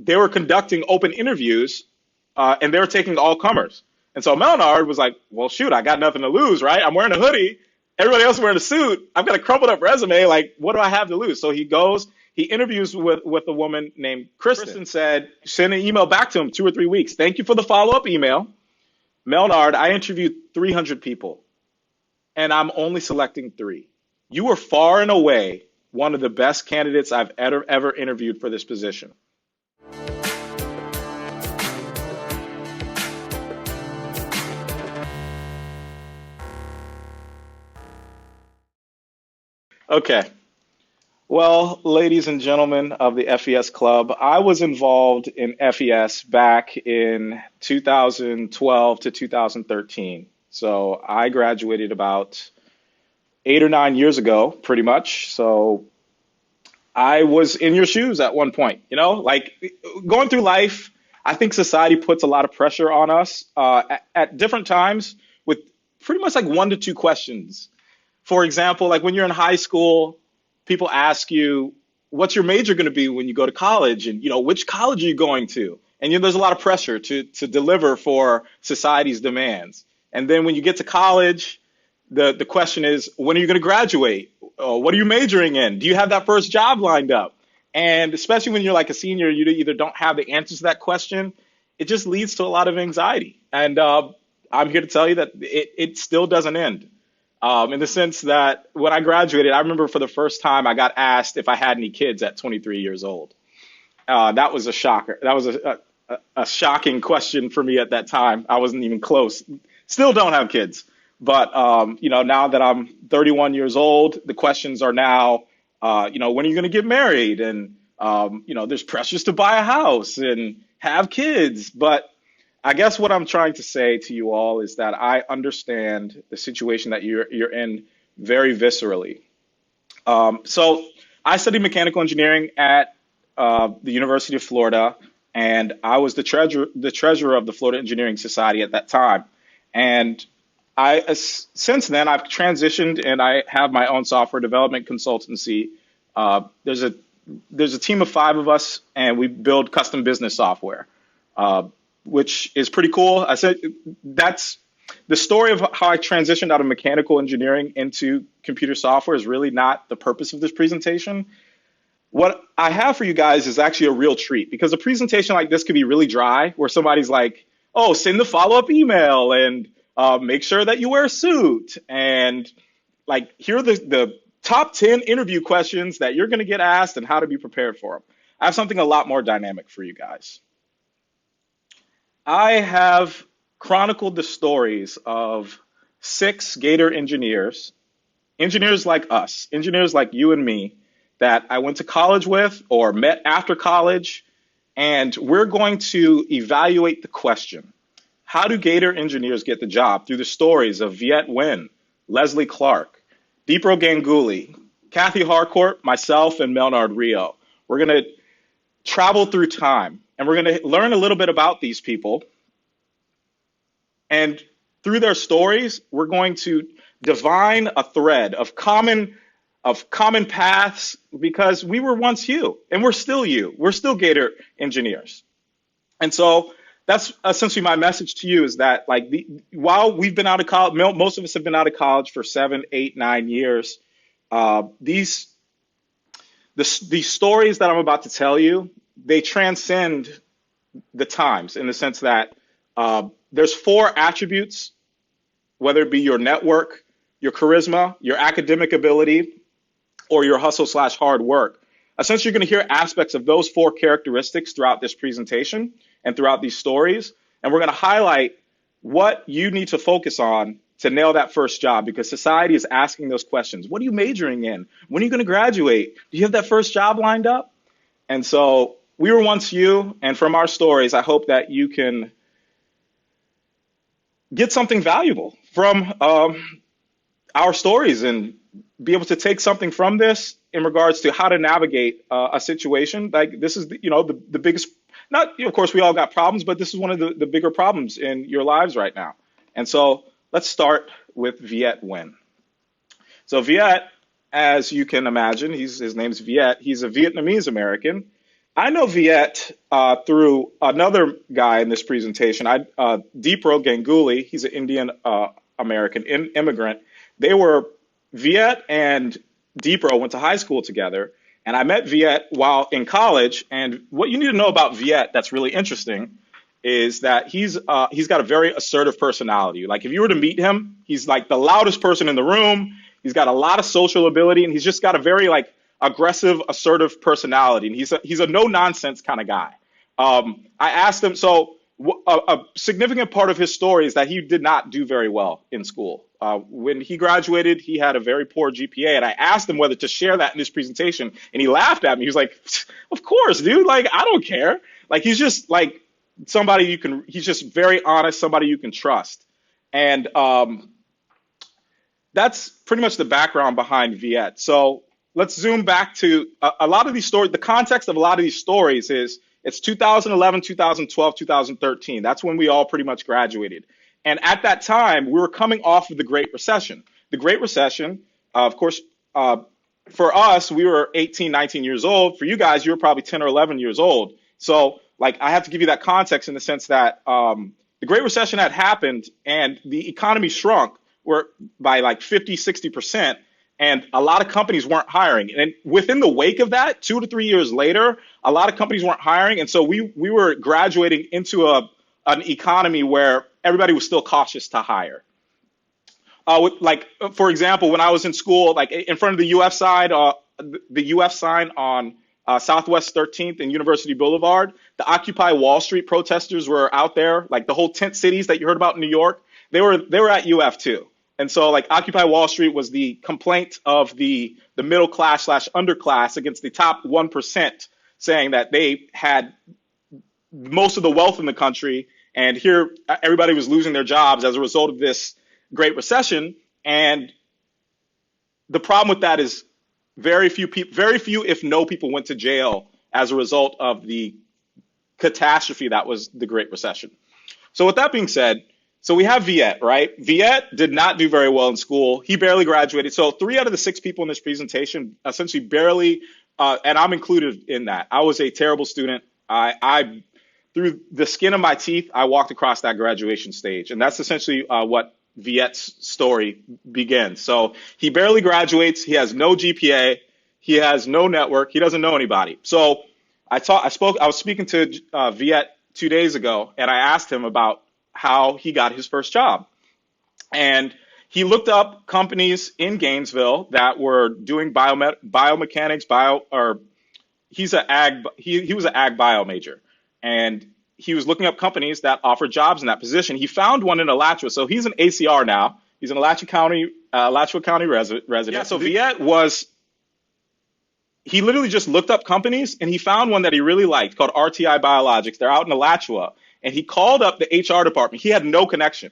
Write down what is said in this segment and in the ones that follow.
they were conducting open interviews, and they were taking all comers. And so Melnard was like, well, shoot, I got nothing to lose, right? I'm wearing a hoodie. Everybody else is wearing a suit. I've got a crumpled up resume. Like, what do I have to lose? So he goes, he interviews with a woman named Kristen. Kristen said, send an email back to him 2 or 3 weeks. Thank you for the follow-up email. Melnard, I interviewed 300 people, and I'm only selecting 3. You were far and away one of the best candidates I've ever interviewed for this position. Okay. Well, ladies and gentlemen of the FES Club, I was involved in FES back in 2012 to 2013. So I graduated about 8 or 9 years ago, pretty much. So I was in your shoes at one point, like going through life. I think society puts a lot of pressure on us at different times with pretty much like 1 to 2 questions. For example, like when you're in high school, people ask you, what's your major going to be when you go to college? And, which college are you going to? And there's a lot of pressure to deliver for society's demands. And then when you get to college, the question is, when are you going to graduate? What are you majoring in? Do you have that first job lined up? And especially when you're like a senior, you either don't have the answers to that question. It just leads to a lot of anxiety. And I'm here to tell you that it still doesn't end. In the sense that when I graduated, I remember for the first time I got asked if I had any kids at 23 years old. That was a shocker. That was a shocking question for me at that time. I wasn't even close. Still don't have kids. But, now that I'm 31 years old, the questions are now, when are you going to get married? And, there's pressures to buy a house and have kids. But I guess what I'm trying to say to you all is that I understand the situation that you're in very viscerally. So I studied mechanical engineering at the University of Florida, and I was the treasurer of the Florida Engineering Society at that time. And since then, I've transitioned and I have my own software development consultancy. There's a team of 5 of us, and we build custom business software. Which is pretty cool. I said that's the story of how I transitioned out of mechanical engineering into computer software is really not the purpose of this presentation. What I have for you guys is actually a real treat, because a presentation like this could be really dry, where somebody's like, oh, send the follow-up email and make sure that you wear a suit. And like, here are the top 10 interview questions that you're going to get asked and how to be prepared for them. I have something a lot more dynamic for you guys. I have chronicled the stories of 6 Gator engineers like us, engineers like you and me, that I went to college with or met after college, and we're going to evaluate the question, how do Gator engineers get the job, through the stories of Viet, Leslie Clark, Deepro Ganguly, Kathy Harcourt, myself, and Melnard Rio. We're going to travel through time. And we're going to learn a little bit about these people. And through their stories, we're going to divine a thread of common paths, because we were once you, and we're still you. We're still Gator engineers. And so that's essentially my message to you, is that while we've been out of college, most of us have been out of college for 7, 8, 9 years, these stories that I'm about to tell you, they transcend the times, in the sense that there's 4 attributes, whether it be your network, your charisma, your academic ability, or your hustle/hard work. Essentially, you're going to hear aspects of those 4 characteristics throughout this presentation and throughout these stories. And we're going to highlight what you need to focus on to nail that first job, because society is asking those questions. What are you majoring in? When are you going to graduate? Do you have that first job lined up? And so we were once you, and from our stories, I hope that you can get something valuable from our stories and be able to take something from this in regards to how to navigate a situation. Like, this is, the biggest, not, of course, we all got problems, but this is one of the bigger problems in your lives right now. And so let's start with Viet Nguyen. So Viet, as you can imagine, his name's Viet. He's a Vietnamese American, I know Viet through another guy in this presentation. Deepro Ganguly, he's an Indian American immigrant. They were Viet and Deepro went to high school together, and I met Viet while in college. And what you need to know about Viet that's really interesting is that he's got a very assertive personality. Like if you were to meet him, he's like the loudest person in the room. He's got a lot of social ability, and he's just got a very like aggressive, assertive personality. And he's a no nonsense kind of guy. I asked him, so a significant part of his story is that he did not do very well in school. When he graduated, he had a very poor GPA, and I asked him whether to share that in his presentation, and he laughed at me. He was like, "Of course, dude. Like, I don't care." Like, he's just like somebody you can. He's just very honest, somebody you can trust, and that's pretty much the background behind Viet. So let's zoom back to a lot of these stories. The context of a lot of these stories is it's 2011, 2012, 2013. That's when we all pretty much graduated. And at that time, we were coming off of the Great Recession. The Great Recession, of course, for us, we were 18, 19 years old. For you guys, you were probably 10 or 11 years old. So, like, I have to give you that context in the sense that the Great Recession had happened and the economy shrunk by like 50, 60%. And a lot of companies weren't hiring. And within the wake of that, 2 to 3 years later, a lot of companies weren't hiring. And so we were graduating into an economy where everybody was still cautious to hire. For example, when I was in school, like in front of the UF side, the UF sign on Southwest 13th and University Boulevard, the Occupy Wall Street protesters were out there, like the whole tent cities that you heard about in New York. They were at UF too. And so like Occupy Wall Street was the complaint of the middle class / underclass against the top 1%, saying that they had most of the wealth in the country. And here everybody was losing their jobs as a result of this Great Recession. And the problem with that is very few, if no people went to jail as a result of the catastrophe that was the Great Recession. So with that being said, so we have Viet, right? Viet did not do very well in school. He barely graduated. So 3 out of the 6 people in this presentation essentially barely, and I'm included in that. I was a terrible student. I through the skin of my teeth, I walked across that graduation stage. And that's essentially what Viet's story begins. So he barely graduates. He has no GPA. He has no network. He doesn't know anybody. So I was speaking to Viet 2 days ago, and I asked him about how he got his first job. And he looked up companies in Gainesville that were doing biomechanics, he was an ag bio major. And he was looking up companies that offered jobs in that position. He found one in Alachua. So he's an ACR now. He's an Alachua County resident. Yeah, so Viet he literally just looked up companies and he found one that he really liked called RTI Biologics. They're out in Alachua. And he called up the HR department. He had no connection.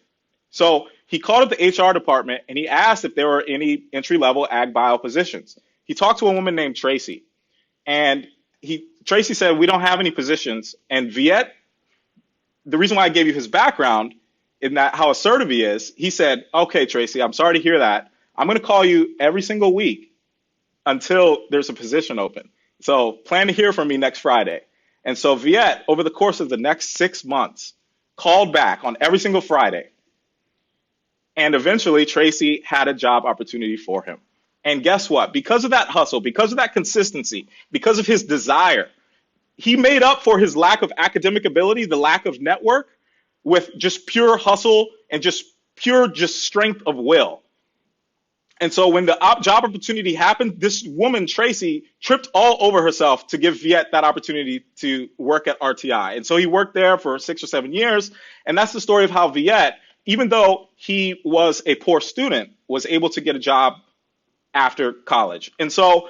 So he called up the HR department and he asked if there were any entry-level ag bio positions. He talked to a woman named Tracy. And Tracy said, "We don't have any positions." And Viet, the reason why I gave you his background in that how assertive he is, he said, "Okay, Tracy, I'm sorry to hear that. I'm going to call you every single week until there's a position open. So plan to hear from me next Friday." And so Viet, over the course of the next 6 months, called back on every single Friday. And eventually, Tracy had a job opportunity for him. And guess what? Because of that hustle, because of that consistency, because of his desire, he made up for his lack of academic ability, the lack of network, with just pure hustle and just strength of will. And so when the job opportunity happened, this woman, Tracy, tripped all over herself to give Viet that opportunity to work at RTI. And so he worked there for 6 or 7 years. And that's the story of how Viet, even though he was a poor student, was able to get a job after college. And so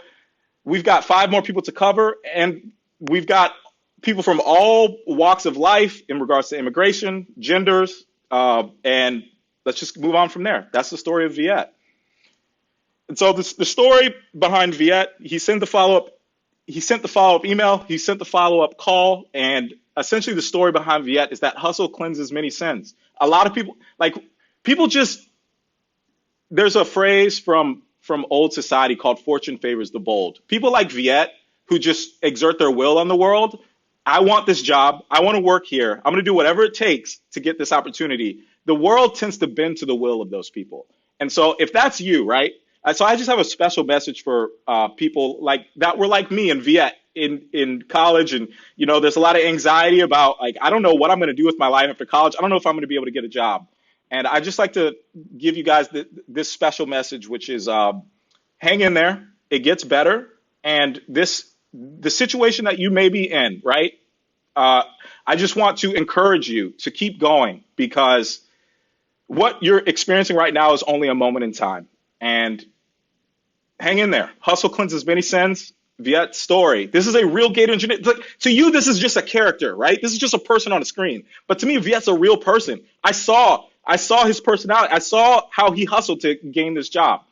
we've got 5 more people to cover. And we've got people from all walks of life in regards to immigration, genders, and let's just move on from there. That's the story of Viet. And so the story behind Viet, he sent the follow-up email, he sent the follow-up call, and essentially the story behind Viet is that hustle cleanses many sins. A lot of people, there's a phrase from old society called fortune favors the bold. People like Viet, who just exert their will on the world. I want this job. I want to work here. I'm going to do whatever it takes to get this opportunity. The world tends to bend to the will of those people. And so if that's you, right? So I just have a special message for people like that were like me in Viet in college. And, there's a lot of anxiety about like, I don't know what I'm going to do with my life after college. I don't know if I'm going to be able to get a job. And I just like to give you guys this special message, which is hang in there. It gets better. And the situation that you may be in, right? I just want to encourage you to keep going, because what you're experiencing right now is only a moment in time. And hang in there. Hustle cleanses many sins. Viet's story. This is a real Gator engineer. Like, to you, this is just a character, right? This is just a person on a screen. But to me, Viet's a real person. I saw his personality. I saw how he hustled to gain this job.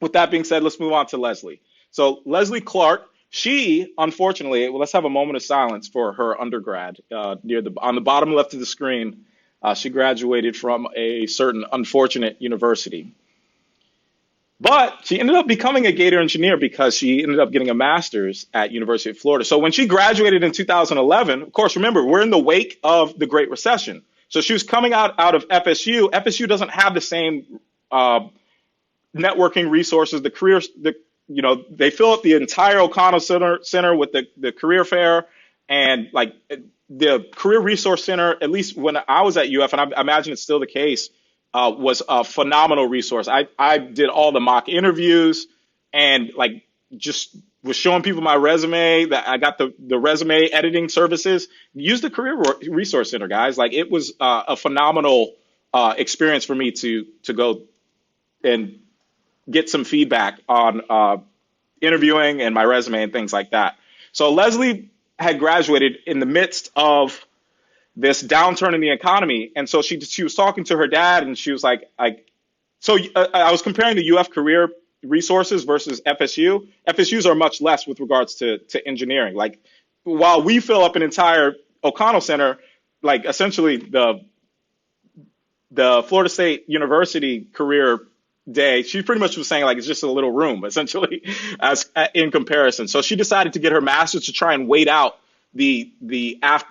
With that being said, let's move on to Leslie. So Leslie Clark, she, unfortunately, let's have a moment of silence for her undergrad. On the bottom left of the screen, she graduated from a certain unfortunate university. But she ended up becoming a Gator engineer because she ended up getting a master's at University of Florida. So when she graduated in 2011, of course, remember, we're in the wake of the Great Recession. So she was coming out of FSU. FSU doesn't have the same networking resources. They fill up the entire O'Connell Center with the career fair, and like the Career Resource Center, at least when I was at UF, and I imagine it's still the case, was a phenomenal resource. I did all the mock interviews and like just was showing people my resume, that I got the resume editing services. Use the Career Resource Center, guys. Like, it was a phenomenal experience for me to go and get some feedback on interviewing and my resume and things like that. So Leslie had graduated in the midst of this downturn in the economy. And so she was talking to her dad, and she was like, I was comparing the UF career resources versus FSU. FSUs are much less with regards to engineering. Like, while we fill up an entire O'Connell Center, like essentially the Florida State University career day, she pretty much was saying like it's just a little room essentially as in comparison. So she decided to get her master's to try and wait out the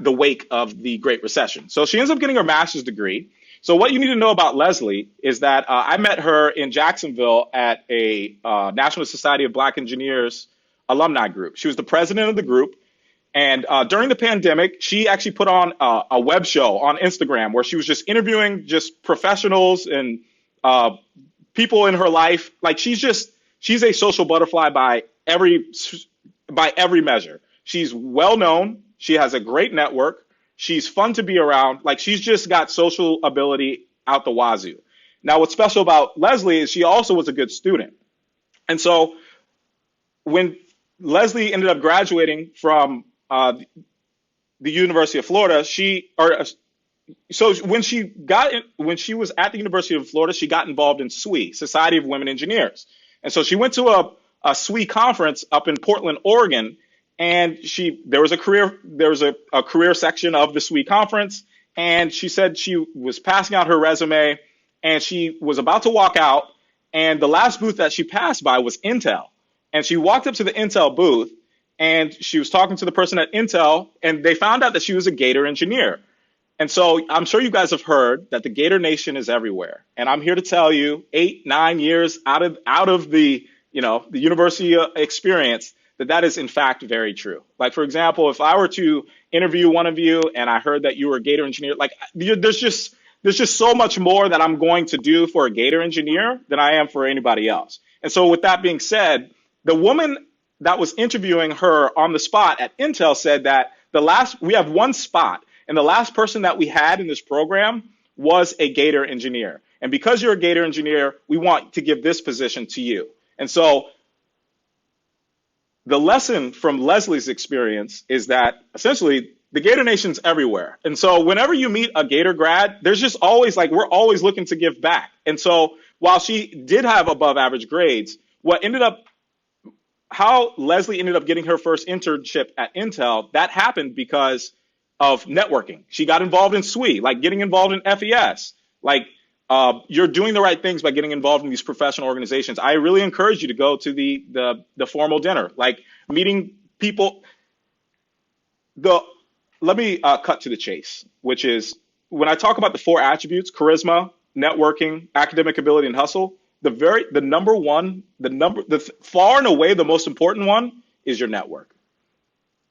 wake of the Great Recession. So she ends up getting her master's degree. So what you need to know about Leslie is that I met her in Jacksonville at a National Society of Black Engineers alumni group. She was the president of the group. And during the pandemic, she actually put on a web show on Instagram where she was just interviewing just professionals and people in her life. Like, she's a social butterfly by every measure. She's well known. She has a great network. She's fun to be around. Like, she's just got social ability out the wazoo. Now, what's special about Leslie is she also was a good student. And so when Leslie ended up graduating from the University of Florida, when she was at the University of Florida, she got involved in SWE, Society of Women Engineers. And so she went to a SWE conference up in Portland, Oregon, and there was a career section of the SWE conference, and she said she was passing out her resume, and she was about to walk out, and the last booth that she passed by was Intel. And she walked up to the Intel booth, and she was talking to the person at Intel, and they found out that she was a Gator engineer. And so I'm sure you guys have heard that the Gator Nation is everywhere. And I'm here to tell you, 8-9 years out of the university experience, that is in fact very true. Like, for example, if I were to interview one of you and I heard that you were a Gator engineer, like, there's just so much more that I'm going to do for a Gator engineer than I am for anybody else. And so with that being said, the woman that was interviewing her on the spot at Intel said that we have one spot, and the last person that we had in this program was a Gator engineer. And because you're a Gator engineer, we want to give this position to you. And so the lesson from Leslie's experience is that essentially the Gator Nation's everywhere. And so whenever you meet a Gator grad, there's just always we're always looking to give back. And so while she did have above average grades, how Leslie ended up getting her first internship at Intel, that happened because of networking. She got involved in SWE, like getting involved in FES. You're doing the right things by getting involved in these professional organizations. I really encourage you to go to the formal dinner, like meeting people, the let me cut to the chase, which is when I talk about the four attributes: charisma, networking, academic ability, and hustle. The number one, the far and away the most important one is your network.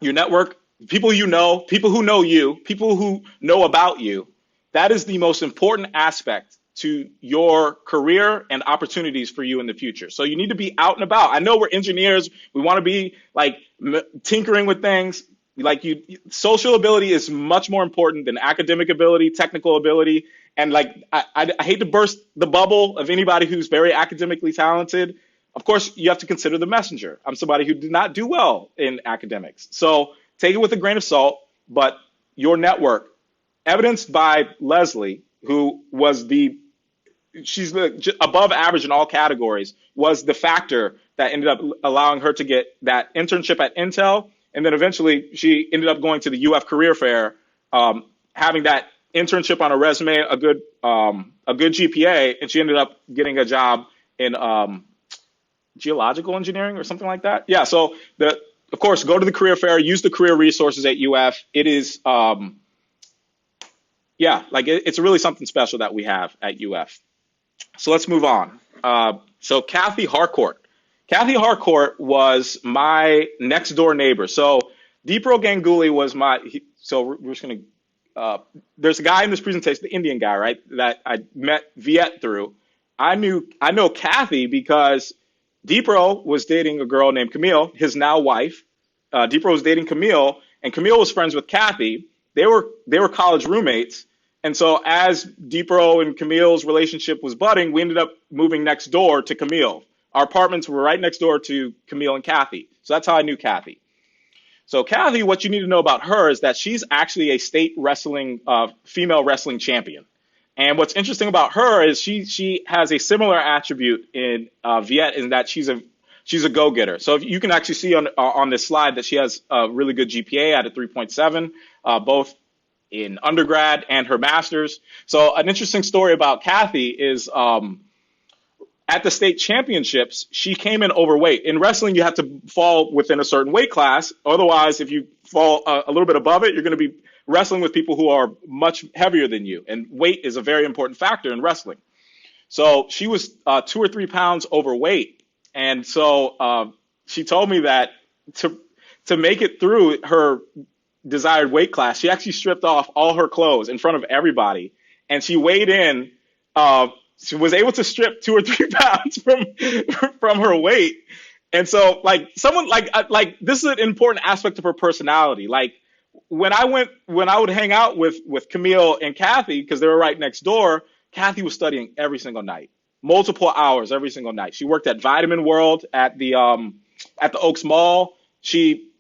Your network, people you know, people who know you, people who know about you. That is the most important aspect to your career and opportunities for you in the future. So you need to be out and about. I know we're engineers. We want to be like tinkering with things. Like social ability is much more important than academic ability, technical ability. And like, I hate to burst the bubble of anybody who's very academically talented. Of course, you have to consider the messenger. I'm somebody who did not do well in academics. So take it with a grain of salt, but your network, evidenced by Leslie, who was she's above average in all categories, was the factor that ended up allowing her to get that internship at Intel. And then eventually she ended up going to the UF Career Fair, having that internship on her resume, a good GPA, and she ended up getting a job in geological engineering or something like that. Yeah. So of course, go to the career fair, use the career resources at UF. It is, it's really something special that we have at UF. So let's move on. So Kathy Harcourt. Kathy Harcourt was my next door neighbor. So Deepro Ganguly was so we're just going to, there's a guy in this presentation, the Indian guy, right, that I met Viet through. I know Kathy because Deepro was dating a girl named Camille, his now wife. Deepro was dating Camille, and Camille was friends with Kathy. They were college roommates. And so as Deepro and Camille's relationship was budding, we ended up moving next door to Camille. Our apartments were right next door to Camille and Kathy. So that's how I knew Kathy. So Kathy, what you need to know about her is that she's actually a state wrestling, female wrestling champion. And what's interesting about her is she has a similar attribute in Viet, in that she's a go-getter. So if you can actually see on this slide that she has a really good GPA at a 3.7, both in undergrad and her master's. So an interesting story about Kathy is at the state championships, she came in overweight. In wrestling, you have to fall within a certain weight class. Otherwise, if you fall a little bit above it, you're going to be wrestling with people who are much heavier than you. And weight is a very important factor in wrestling. So she was 2 or 3 pounds overweight. And so she told me that to make it through her desired weight class, she actually stripped off all her clothes in front of everybody. And she weighed in. She was able to strip 2 or 3 pounds from her weight. And so like someone like this is an important aspect of her personality. Like when I would hang out with Camille and Kathy, because they were right next door, Kathy was studying every single night, multiple hours every single night. She worked at Vitamin World at the Oaks Mall. She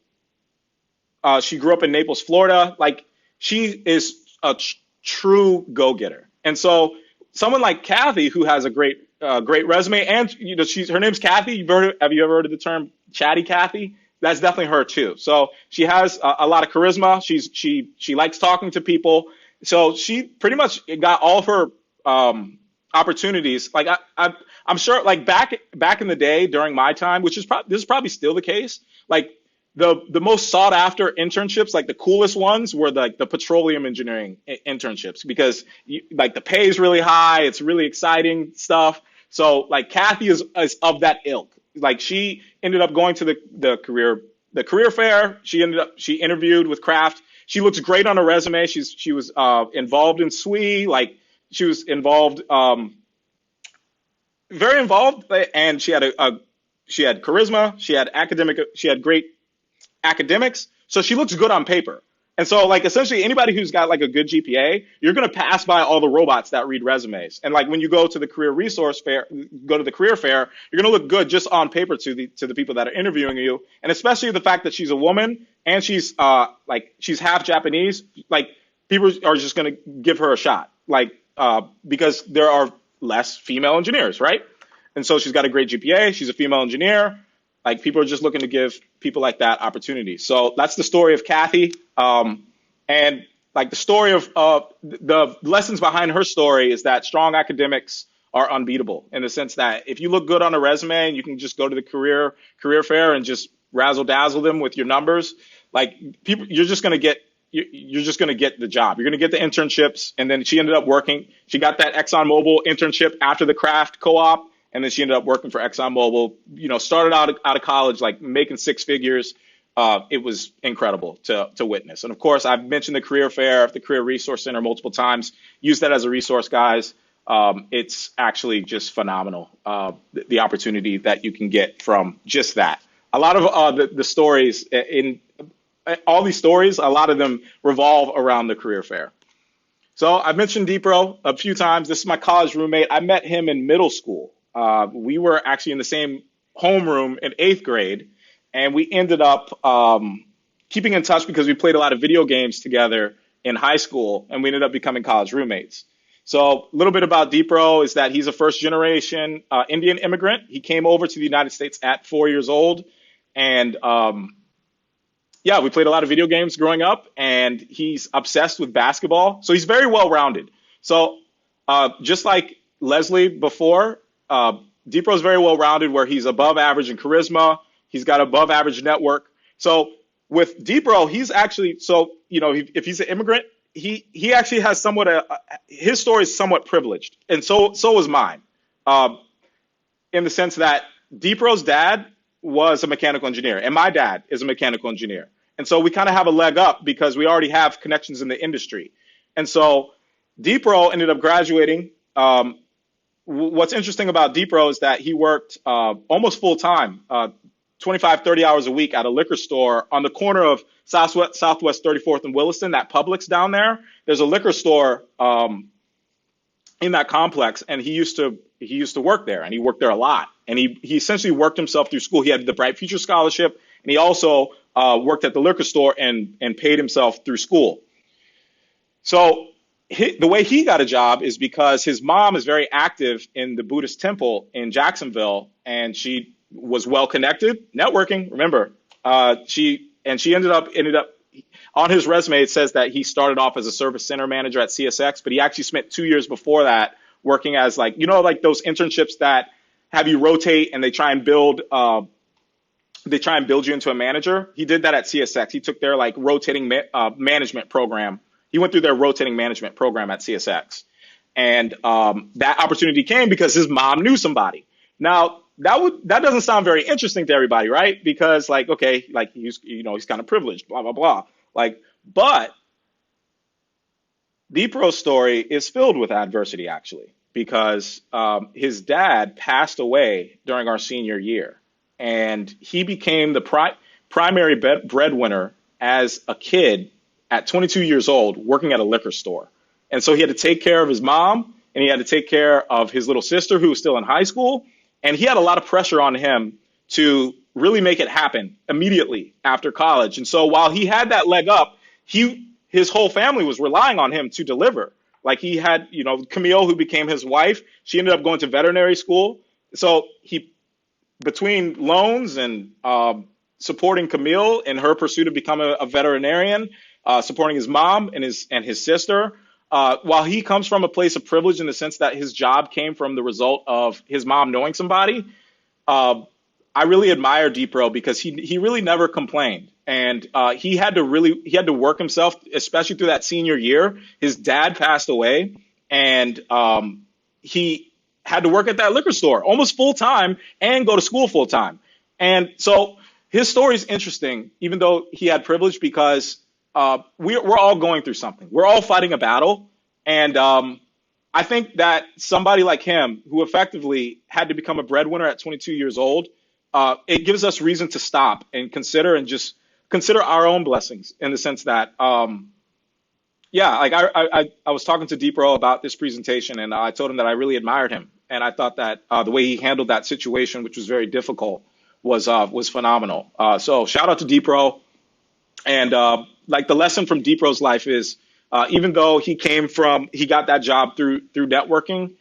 grew up in Naples, Florida. Like she is a true go-getter. And so someone like Kathy, who has a great resume, and her name's Kathy. Have you ever heard of the term chatty Kathy? That's definitely her too. So she has a lot of charisma. She likes talking to people. So she pretty much got all of her opportunities. Like I'm sure, like back in the day during my time, which is this is probably still the case. Like the most sought after internships, like the coolest ones, were like the petroleum engineering internships, because like the pay is really high. It's really exciting stuff. So like Kathy is of that ilk. Like she ended up going to the career fair. She interviewed with Kraft. She looks great on her resume. She was involved in SWE. Like she was involved, very involved, and she had charisma. She had great academics. So she looks good on paper. And so like essentially anybody who's got like a good GPA, you're going to pass by all the robots that read resumes. And like when you go to the career fair, you're going to look good just on paper to the people that are interviewing you. And especially the fact that she's a woman and she's half Japanese, like people are just going to give her a shot, like because there are less female engineers, right? And so she's got a great GPA. She's a female engineer. Like people are just looking to give people like that opportunities. So that's the story of Kathy. And like the story of the lessons behind her story is that strong academics are unbeatable, in the sense that if you look good on a resume and you can just go to the career fair and just razzle dazzle them with your numbers, like people, you're just going to get the job. You're going to get the internships. And then she ended up working. She got that ExxonMobil internship after the craft co-op. And then she ended up working for ExxonMobil, started out of college, like making six figures. It was incredible to witness. And of course, I've mentioned the career fair, the career resource center multiple times. Use that as a resource, guys. It's actually just phenomenal, the opportunity that you can get from just that. A lot of the stories in all these stories, a lot of them revolve around the career fair. So I mentioned Deepro a few times. This is my college roommate. I met him in middle school. We were actually in the same homeroom in 8th grade, and we ended up keeping in touch because we played a lot of video games together in high school, and we ended up becoming college roommates. So a little bit about Deepro is that he's a first-generation Indian immigrant. He came over to the United States at 4 years old, and yeah, we played a lot of video games growing up, and he's obsessed with basketball. So he's very well-rounded. So just like Leslie before, Deepro is very well-rounded where he's above average in charisma. He's got above average network. So with Deepro, he's actually, if he's an immigrant, he actually has his story is somewhat privileged. And so was mine, in the sense that Deepro's dad was a mechanical engineer, and my dad is a mechanical engineer. And so we kind of have a leg up because we already have connections in the industry. And so Deepro ended up graduating. What's interesting about Deepro is that he worked almost full time, 25, 30 hours a week at a liquor store on the corner of Southwest 34th and Williston, that Publix down there. There's a liquor store in that complex, and he used to work there, and he worked there a lot. And he essentially worked himself through school. He had the Bright Future Scholarship, and he also worked at the liquor store and paid himself through school. So the way he got a job is because his mom is very active in the Buddhist temple in Jacksonville, and she was well connected, networking. Remember, she ended up on his resume. It says that he started off as a service center manager at CSX, but he actually spent 2 years before that working as like those internships that have you rotate and they try and build you into a manager. He did that at CSX. He took their like rotating management program. He went through their rotating management program at CSX. And that opportunity came because his mom knew somebody. Now, that doesn't sound very interesting to everybody, right? Because like, okay, like he's kind of privileged, blah, blah, blah. Like, but Deepro's story is filled with adversity, actually, because his dad passed away during our senior year. And he became the primary breadwinner as a kid at 22 years old, working at a liquor store. And so he had to take care of his mom, and he had to take care of his little sister who was still in high school. And he had a lot of pressure on him to really make it happen immediately after college. And so while he had that leg up, his whole family was relying on him to deliver. Like he had, Camille, who became his wife, she ended up going to veterinary school. So between loans and supporting Camille in her pursuit of becoming a veterinarian, supporting his mom and his sister, while he comes from a place of privilege in the sense that his job came from the result of his mom knowing somebody, I really admire Deepro because he really never complained. And he had to work himself, especially through that senior year. His dad passed away, and he had to work at that liquor store almost full time and go to school full time. And so his story is interesting, even though he had privilege, because we're all going through something. We're all fighting a battle. And I think that somebody like him, who effectively had to become a breadwinner at 22 years old, it gives us reason to stop and consider our own blessings, in the sense that, I was talking to Deepro about this presentation, and I told him that I really admired him. And I thought that the way he handled that situation, which was very difficult, was phenomenal. So shout out to Deepro. And the lesson from Deepro's life is, even though he got that job through networking,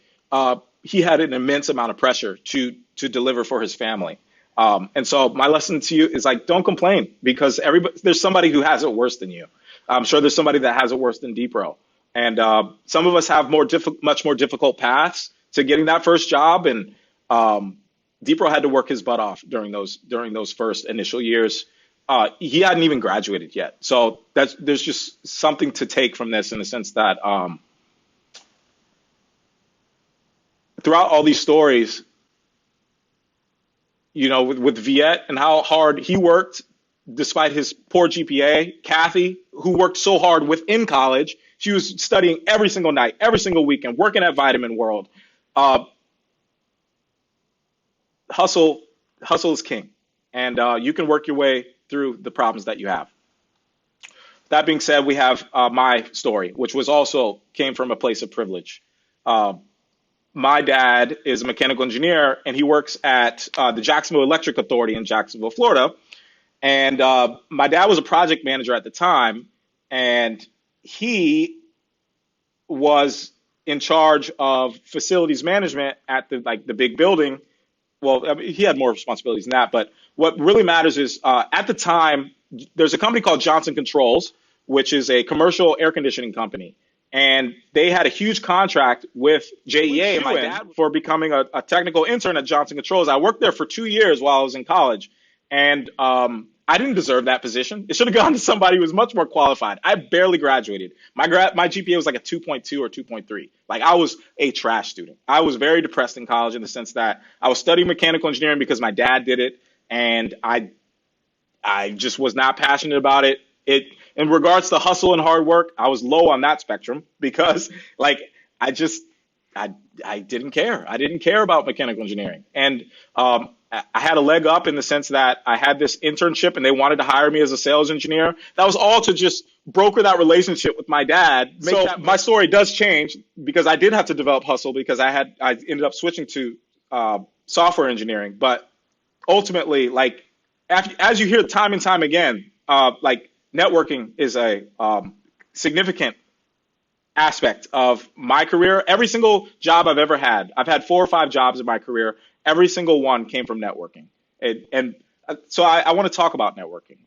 he had an immense amount of pressure to deliver for his family. And so my lesson to you is like, don't complain, because there's somebody who has it worse than you. I'm sure there's somebody that has it worse than Deepro. And some of us have much more difficult paths to getting that first job. And Deepro had to work his butt off during those first initial years. He hadn't even graduated yet, so there's just something to take from this in the sense that throughout all these stories, with Viet and how hard he worked despite his poor GPA, Kathy, who worked so hard within college, she was studying every single night, every single weekend, working at Vitamin World. Uh, hustle is king, and you can work your way through the problems that you have. That being said, we have my story, which was also came from a place of privilege. Uh, my dad is a mechanical engineer, and he works at the Jacksonville Electric Authority in Jacksonville, Florida. And my dad was a project manager at the time, and he was in charge of facilities management at the big building. Well, I mean, he had more responsibilities than that, but what really matters is at the time, there's a company called Johnson Controls, which is a commercial air conditioning company. And they had a huge contract with JEA and my dad for becoming a technical intern at Johnson Controls. I worked there for 2 years while I was in college. And I didn't deserve that position. It should have gone to somebody who was much more qualified. I barely graduated. My GPA was like a 2.2 or 2.3. Like I was a trash student. I was very depressed in college in the sense that I was studying mechanical engineering because my dad did it, and I just was not passionate about it. In regards to hustle and hard work, I was low on that spectrum because like I just I didn't care. I didn't care about mechanical engineering. And I had a leg up in the sense that I had this internship and they wanted to hire me as a sales engineer. That was all to just broker that relationship with my dad. So my story does change because I did have to develop hustle because I ended up switching to software engineering. But ultimately, like as you hear time and time again, like networking is a significant aspect of my career. Every single job I've ever had, I've had 4 or 5 jobs in my career. Every single one came from networking. So I want to talk about networking.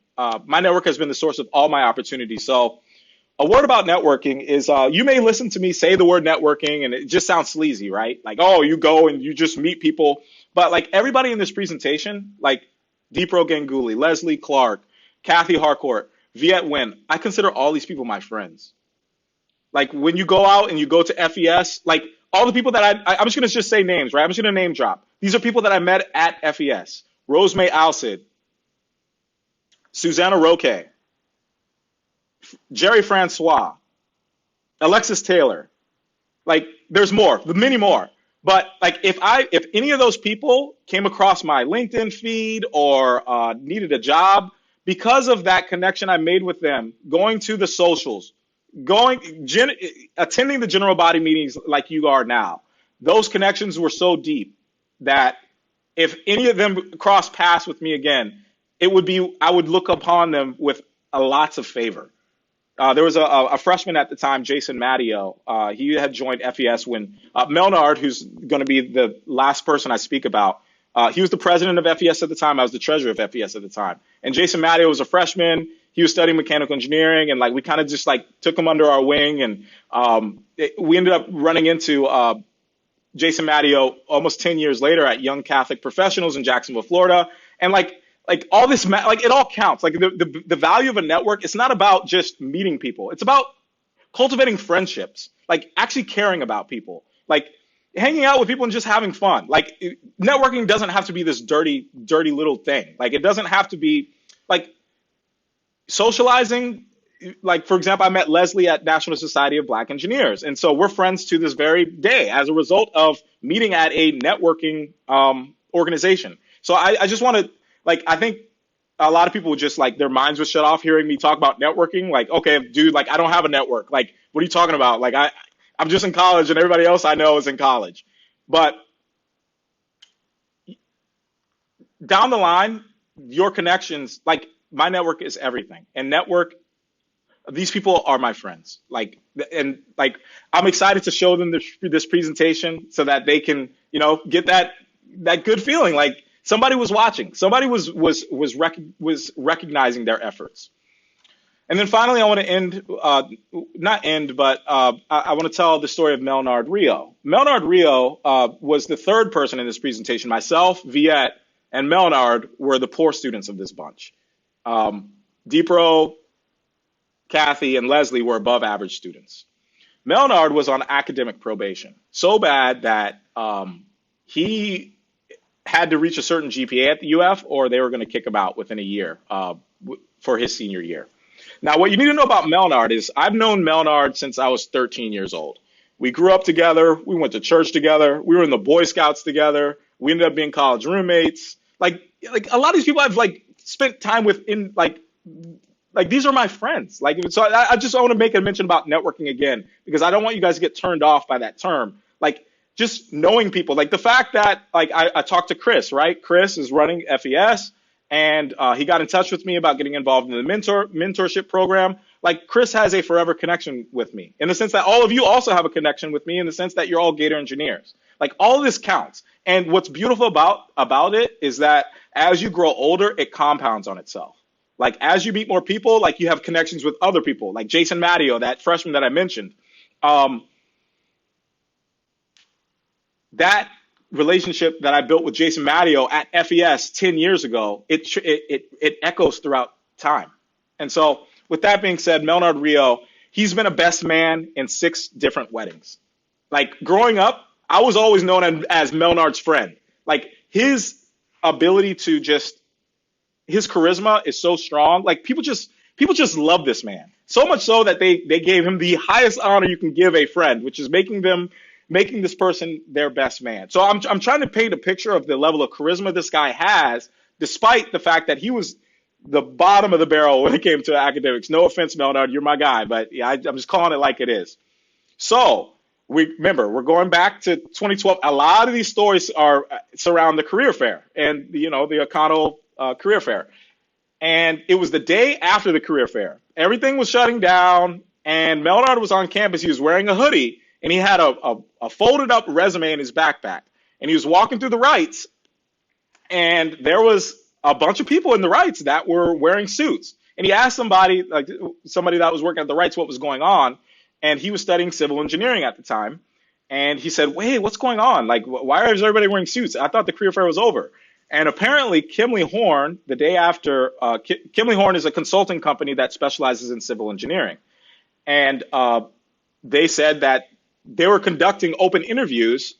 My network has been the source of all my opportunities. So a word about networking is you may listen to me say the word networking and it just sounds sleazy, right? Like, oh, you go and you just meet people. But like everybody in this presentation, like Deepro Ganguly, Leslie Clark, Kathy Harcourt, Viet Nguyen, I consider all these people my friends. Like when you go out and you go to FES, like all the people that I'm just going to just say names, right? I'm just going to name drop. These are people that I met at FES. Rosemay Alcid, Susanna Roque, Jerry Francois, Alexis Taylor. Like there's more, many more. But like if any of those people came across my LinkedIn feed or needed a job, because of that connection I made with them, going to the socials, attending the general body meetings like you are now, those connections were so deep that if any of them crossed paths with me again, I would look upon them with lots of favor. There was a freshman at the time, Jason Matteo. He had joined FES when Melnard, who's going to be the last person I speak about, he was the president of FES at the time. I was the treasurer of FES at the time. And Jason Matteo was a freshman. He was studying mechanical engineering, and like we kind of just like took him under our wing, and we ended up running into Jason Matteo almost 10 years later at Young Catholic Professionals in Jacksonville, Florida. And like all this, like it all counts. Like the value of a network, it's not about just meeting people. It's about cultivating friendships, like actually caring about people, like hanging out with people and just having fun. Like networking doesn't have to be this dirty little thing. Like it doesn't have to be like socializing. Like, for example, I met Leslie at National Society of Black Engineers. And so we're friends to this very day as a result of meeting at a networking organization. So I just want to, like, I think a lot of people would just, like, their minds would shut off hearing me talk about networking. Like, okay, dude, like, I don't have a network. Like, what are you talking about? Like, I'm just in college and everybody else I know is in college. But down the line, your connections, like, my network is everything. And these people are my friends. Like, and like, I'm excited to show them this presentation so that they can, get that good feeling. Like somebody was watching, somebody was recognizing their efforts. And then finally, I want to end, not end, but I want to tell the story of Melnard Rio. Melnard Rio was the third person in this presentation. Myself, Viet, and Melnard were the poor students of this bunch. Deepro, Kathy, and Leslie were above average students. Melnard was on academic probation, so bad that he had to reach a certain GPA at the UF or they were going to kick him out within a year for his senior year. Now, what you need to know about Melnard is I've known Melnard since I was 13 years old. We grew up together. We went to church together. We were in the Boy Scouts together. We ended up being college roommates. Like a lot of these people I've spent time with in like these are my friends. So I just want to make a mention about networking again, because I don't want you guys to get turned off by that term. Just knowing people, the fact that I talked to Chris, right? Chris is running FES. And he got in touch with me about getting involved in the mentorship program. Chris has a forever connection with me in the sense that all of you also have a connection with me in the sense that you're all Gator engineers. All of this counts. And what's beautiful about it is that as you grow older, it compounds on itself. As you meet more people, you have connections with other people, like Jason Matteo, that freshman that I mentioned. That relationship that I built with Jason Matteo at FES 10 years ago, it echoes throughout time. And so with that being said, Melnard Rio, he's been a best man in 6 different weddings. Growing up, I was always known as Melnard's friend. His ability to his charisma is so strong. People just love this man. So much so that they gave him the highest honor you can give a friend, which is making this person their best man. So I'm trying to paint a picture of the level of charisma this guy has, despite the fact that he was the bottom of the barrel when it came to academics. No offense, Melnard, you're my guy, but yeah, I'm just calling it like it is. So we're going back to 2012. A lot of these stories surround the career fair and the O'Connell career fair. And it was the day after the career fair. Everything was shutting down, and Melnard was on campus. He was wearing a hoodie. And he had a folded up resume in his backpack. And he was walking through the Rights. And there was a bunch of people in the Rights that were wearing suits. And he asked somebody that was working at the Rights what was going on. And he was studying civil engineering at the time. And he said, wait, what's going on? Why is everybody wearing suits? I thought the career fair was over. And apparently Kimley Horn, the day after, Kimley Horn is a consulting company that specializes in civil engineering. And they said that they were conducting open interviews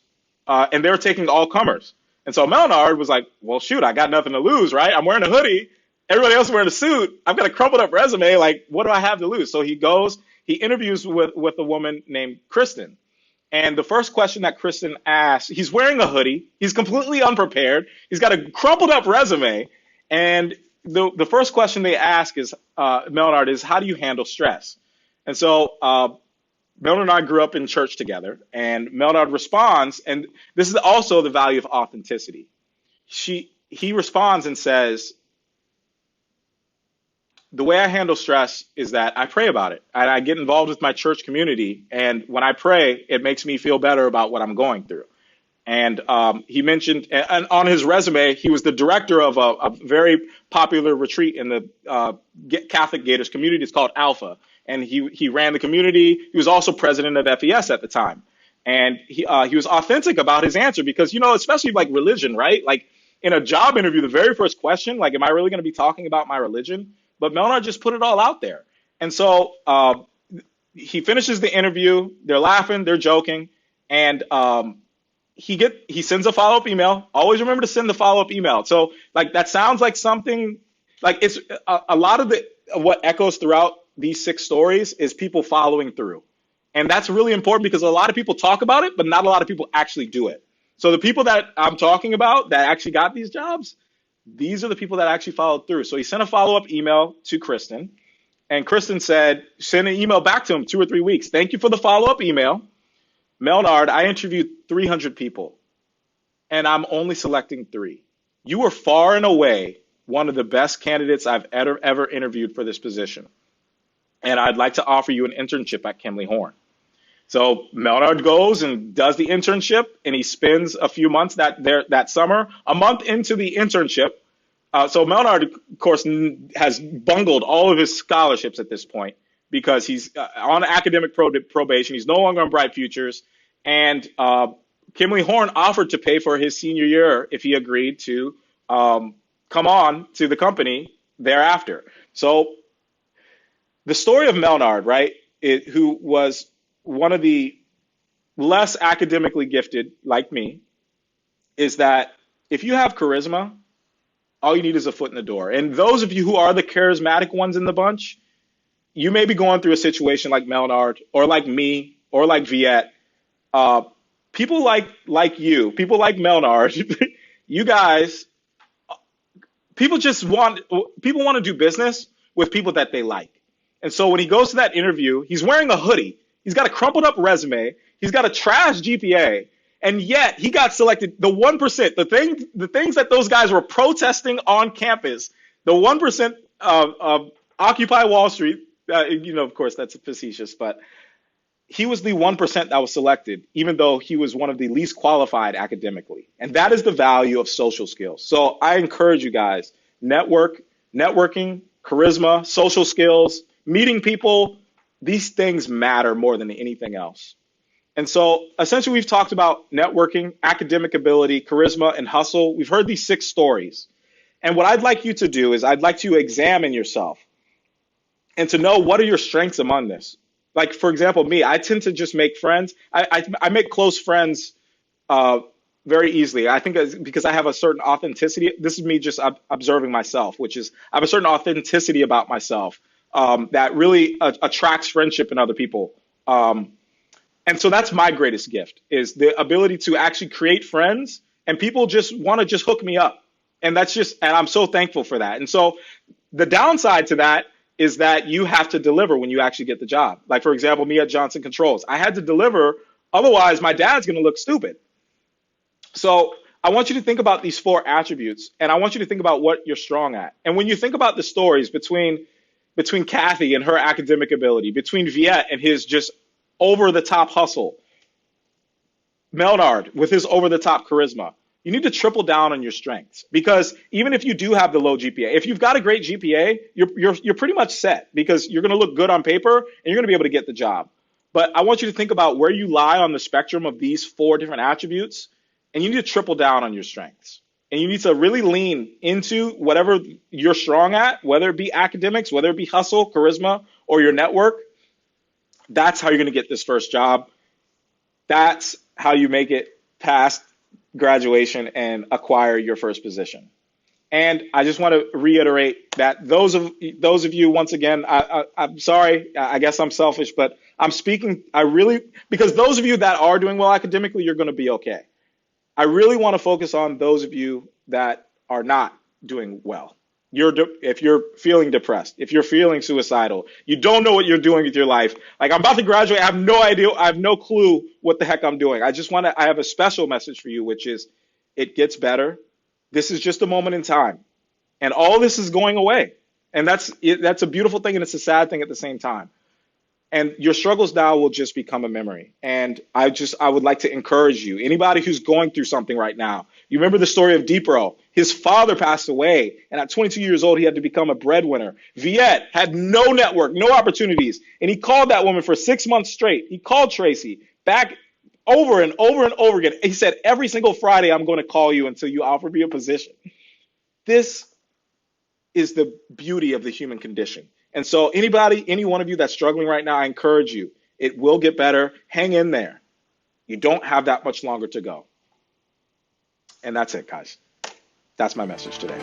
and they were taking all comers. And so Melnard was like, well, shoot, I got nothing to lose, right? I'm wearing a hoodie. Everybody else is wearing a suit. I've got a crumpled up resume. What do I have to lose? So he interviews with a woman named Kristen. And the first question that Kristen asks, he's wearing a hoodie. He's completely unprepared. He's got a crumpled up resume. And the first question they ask is, Melnard, is how do you handle stress? And so Melnard and I grew up in church together, and Melnard responds, and this is also the value of authenticity. He responds and says, the way I handle stress is that I pray about it, and I get involved with my church community, and when I pray, it makes me feel better about what I'm going through. And he mentioned, and on his resume, he was the director of a very popular retreat in the Catholic Gators community. It's called Alpha. And he ran the community. He was also president of FES at the time. And he was authentic about his answer because, especially religion, right? In a job interview, the very first question, am I really going to be talking about my religion? But Melnard just put it all out there. And so he finishes the interview. They're laughing. They're joking. And he sends a follow-up email. Always remember to send the follow-up email. So that sounds like something it's a lot of what echoes throughout these 6 stories is people following through. And that's really important because a lot of people talk about it, but not a lot of people actually do it. So the people that I'm talking about that actually got these jobs, these are the people that actually followed through. So he sent a follow-up email to Kristen, and Kristen said, send an email back to him 2 or 3 weeks. Thank you for the follow-up email. Melnard, I interviewed 300 people, and I'm only selecting 3. You were far and away one of the best candidates I've ever interviewed for this position. And I'd like to offer you an internship at Kimley Horn. So Melnard goes and does the internship, and he spends a few months that summer. A month into the internship, So Melnard, of course, has bungled all of his scholarships at this point because he's on academic probation. He's no longer on Bright Futures. And Kimley Horn offered to pay for his senior year if he agreed to come on to the company thereafter. So the story of Melnard, right, who was one of the less academically gifted, like me, is that if you have charisma, all you need is a foot in the door. And those of you who are the charismatic ones in the bunch, you may be going through a situation like Melnard or like me or like Viet. People like you, people like Melnard, you guys, people want to do business with people that they like. And so when he goes to that interview, he's wearing a hoodie. He's got a crumpled up resume. He's got a trash GPA. And yet he got selected. The 1%, the things that those guys were protesting on campus, the 1% of Occupy Wall Street, of course, that's facetious, but he was the 1% that was selected, even though he was one of the least qualified academically. And that is the value of social skills. So I encourage you guys, networking, charisma, social skills, meeting people, these things matter more than anything else. And so essentially we've talked about networking, academic ability, charisma, and hustle. We've heard these 6 stories. And what I'd like you to do is I'd like to examine yourself and to know what are your strengths among this. Like, for example, me, I tend to just make friends. I make close friends very easily. I think because I have a certain authenticity. This is me just observing myself, which is I have a certain authenticity about myself that really attracts friendship in other people. And so that's my greatest gift, is the ability to actually create friends, and people just want to just hook me up. And I'm so thankful for that. And so the downside to that is that you have to deliver when you actually get the job. Like, for example, me at Johnson Controls, I had to deliver. Otherwise, my dad's going to look stupid. So I want you to think about these 4 attributes, and I want you to think about what you're strong at. And when you think about the stories between Kathy and her academic ability, between Viet and his just over-the-top hustle, Melnard with his over-the-top charisma, you need to triple down on your strengths, because even if you do have the low GPA, if you've got a great GPA, you're pretty much set, because you're going to look good on paper and you're going to be able to get the job. But I want you to think about where you lie on the spectrum of these 4 different attributes, and you need to triple down on your strengths. And you need to really lean into whatever you're strong at, whether it be academics, whether it be hustle, charisma, or your network. That's how you're going to get this first job. That's how you make it past graduation and acquire your first position. And I just want to reiterate that those of you, once again, I'm sorry, I guess I'm selfish, but I'm speaking, because those of you that are doing well academically, you're going to be okay. I really want to focus on those of you that are not doing well. If you're feeling depressed, if you're feeling suicidal, you don't know what you're doing with your life. Like, I'm about to graduate, I have no idea, I have no clue what the heck I'm doing. I have a special message for you, which is it gets better. This is just a moment in time, and all this is going away. And that's a beautiful thing, and it's a sad thing at the same time. And your struggles now will just become a memory. And I would like to encourage you, anybody who's going through something right now. You remember the story of Deepro. His father passed away, and at 22 years old, he had to become a breadwinner. Viet had no network, no opportunities, and he called that woman for 6 months straight. He called Tracy back over and over and over again. He said, every single Friday, I'm going to call you until you offer me a position. This is the beauty of the human condition. And so any one of you that's struggling right now, I encourage you, it will get better. Hang in there. You don't have that much longer to go. And that's it, guys. That's my message today.